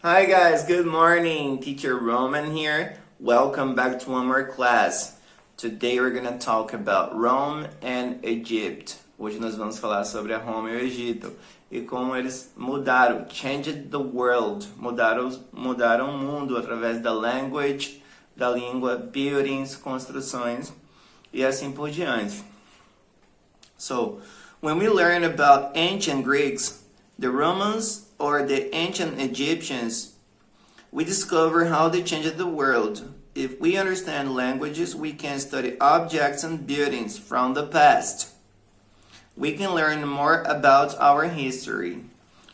Hi guys, good morning. Teacher Roman here. Welcome back to one more class. Today we're gonna talk about Rome and Egypt. Hoje nós vamos falar sobre a Roma e o Egito e como eles mudaram, changed the world, mudaram o mundo através da language, da língua, buildings, construções e assim por diante. So, when we learn about ancient Greeks, the Romans or the ancient Egyptians, we discover how they changed the world. If we understand languages, we can study objects and buildings from the past. We can learn more about our history.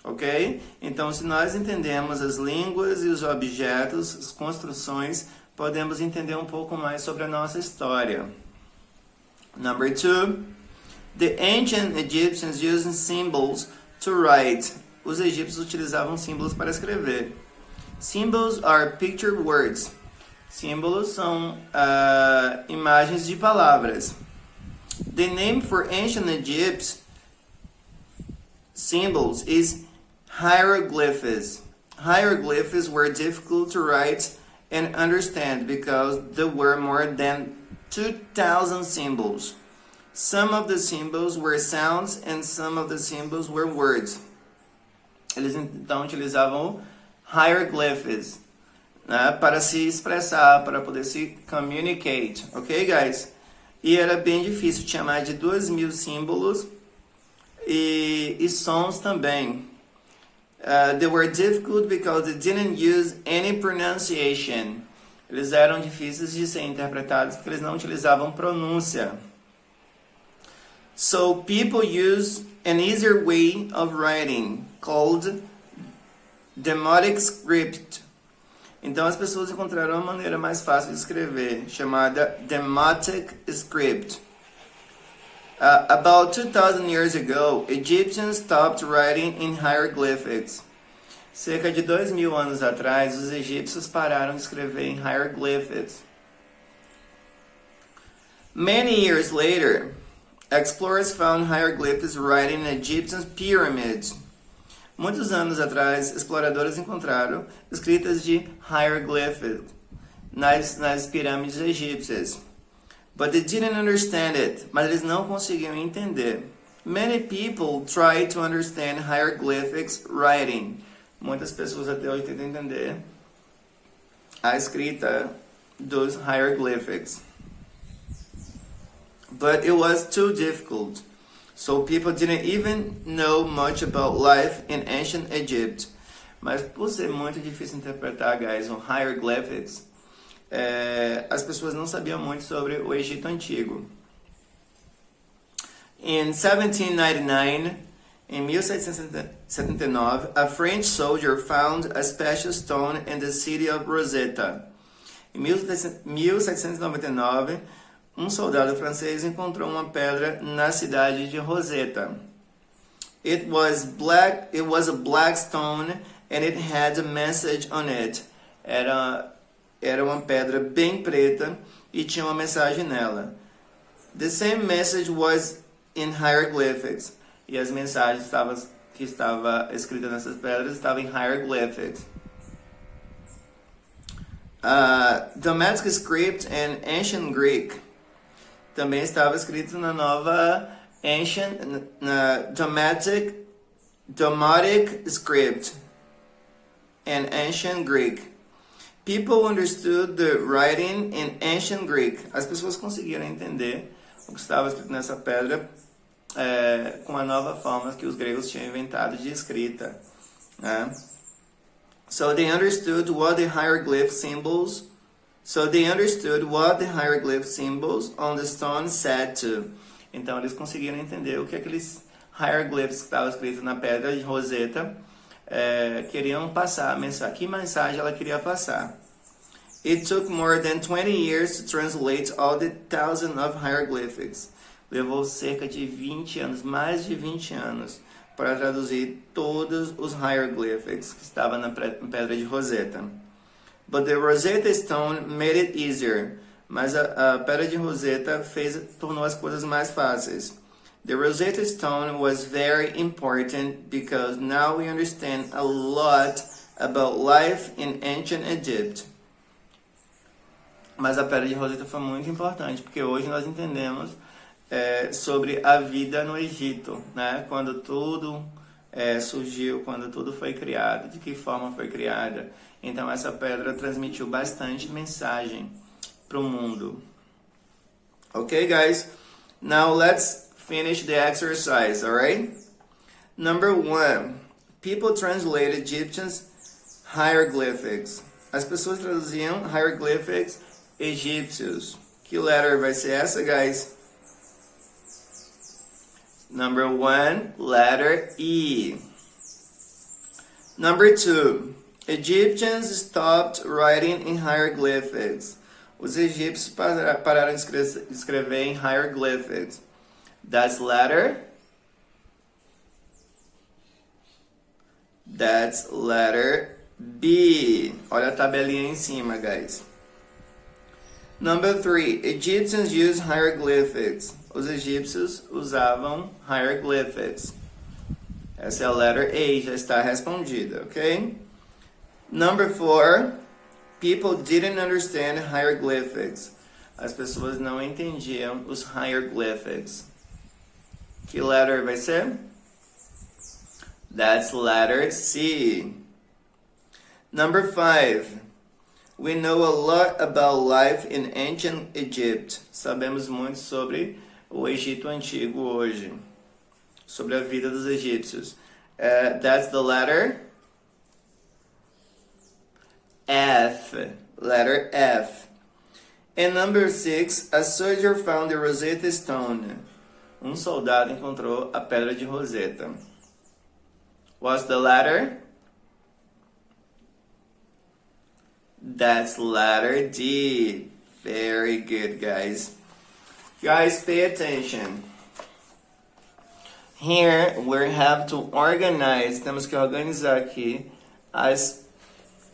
Ok? Então, se nós entendemos as línguas e os objetos, as construções, podemos entender um pouco mais sobre a nossa história. Number 2, the ancient Egyptians used symbols to write. Os egípcios utilizavam símbolos para escrever. Symbols are pictured words. Símbolos são imagens de palavras. The name for ancient Egypt symbols is hieroglyphs. Hieroglyphs were difficult to write and understand because there were more than 2,000 symbols. Some of the symbols were sounds and some of the symbols were words. Eles então utilizavam hieroglyphs, né, para se expressar, para poder se communicate, ok, guys? E era bem difícil, tinha mais de 2.000 símbolos e sons também. They were difficult because they didn't use any pronunciation. Eles eram difíceis de ser interpretados porque eles não utilizavam pronúncia. So people use an easier way of writing called demotic script. Então as pessoas encontraram uma maneira mais fácil de escrever, chamada demotic script. About 2,000 years ago, Egyptians stopped writing in hieroglyphics. Cerca de 2.000 anos atrás, os egípcios pararam de escrever em hieroglyphics. Many years later, explorers found hieroglyphs writing in Egyptian pyramids. Muitos anos atrás, exploradores encontraram escritas de hieroglyphs nas pirâmides egípcias. But they didn't understand it. Mas eles não conseguiam entender. Many people try to understand hieroglyphics writing. Muitas pessoas até hoje tentam entender a escrita dos hieroglyphics. But it was too difficult. So people didn't even know much about life in ancient Egypt. Mas por ser muito difícil interpretar, guys, o hieroglyphics, as pessoas não sabiam muito sobre o Egito Antigo. In 1799, em 1779, a French soldier found a special stone in the city of Rosetta. Em 1799, um soldado francês encontrou uma pedra na cidade de Rosetta. It was a black stone and it had a message on it. Era uma pedra bem preta e tinha uma mensagem nela. The same message was in hieroglyphics. E as mensagens que estavam escritas nessas pedras estavam em hieroglyphics. Demotic script and ancient Greek. Também estava escrito na nova Demotic script and ancient Greek. People understood the writing in ancient Greek. As pessoas conseguiram entender o que estava escrito nessa pedra com a nova forma que os gregos tinham inventado de escrita. Né? So they understood what the hieroglyph symbols on the stone said to. Então eles conseguiram entender o que aqueles hieroglyphs que estavam escritos na pedra de Rosetta queriam passar, a mensagem, que mensagem ela queria passar. It took more than 20 years to translate all the thousands of hieroglyphics. Levou cerca de 20 anos, mais de 20 anos, para traduzir todos os hieroglyphics que estavam na pedra de Rosetta. But the Rosetta Stone made it easier. Mas a pedra de Rosetta tornou as coisas mais fáceis. The Rosetta Stone was very important because now we understand a lot about life in ancient Egypt. Mas a Pedra de Roseta foi muito importante, porque hoje nós entendemos sobre a vida no Egito, né? Quando tudo surgiu, quando tudo foi criado, de que forma foi criada. Então essa pedra transmitiu bastante mensagem para o mundo. Okay, guys? Now let's finish the exercise, alright? Number 1. People translated Egyptians hieroglyphics. As pessoas traduziam hieroglyphics egípcios. Que letter vai ser essa, guys? Number 1, letter E. Number 2, Egyptians stopped writing in hieroglyphics. Os egípcios pararam de escrever em hieroglyphics. That's letter B. Olha a tabelinha em cima, guys. Number 3, Egyptians use hieroglyphics. Os egípcios usavam hieroglyphics. Essa é a letter A, já está respondida, ok? Number 4, people didn't understand hieroglyphics. As pessoas não entendiam os hieroglyphics. Que letter vai ser? That's letter C. Number 5, we know a lot about life in ancient Egypt. Sabemos muito sobre o Egito Antigo hoje. Sobre a vida dos egípcios. That's the letter F. Letter F. And number 6, a soldier found the Rosetta Stone. Soldado encontrou a Pedra de Roseta. What's the letter? That's letter D. Very good, guys. Guys, pay attention. Here we have to organize. Temos que organizar aqui as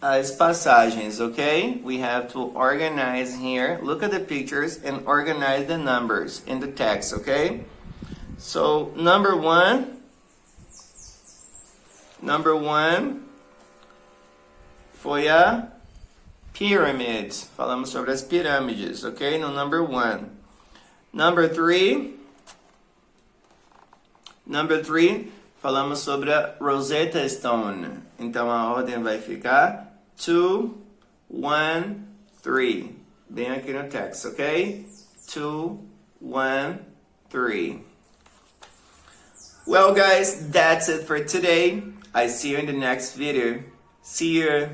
passagens, okay? We have to organize here. Look at the pictures and organize the numbers in the text, okay? So, number one foi a pyramids. Falamos sobre as pirâmides, ok? No number 1. Number 3, falamos sobre a Rosetta Stone. Então a ordem vai ficar 2, 1, 3. Bem aqui no text, ok? 2, 1, 3. Well, guys, that's it for today. I see you in the next video. See you.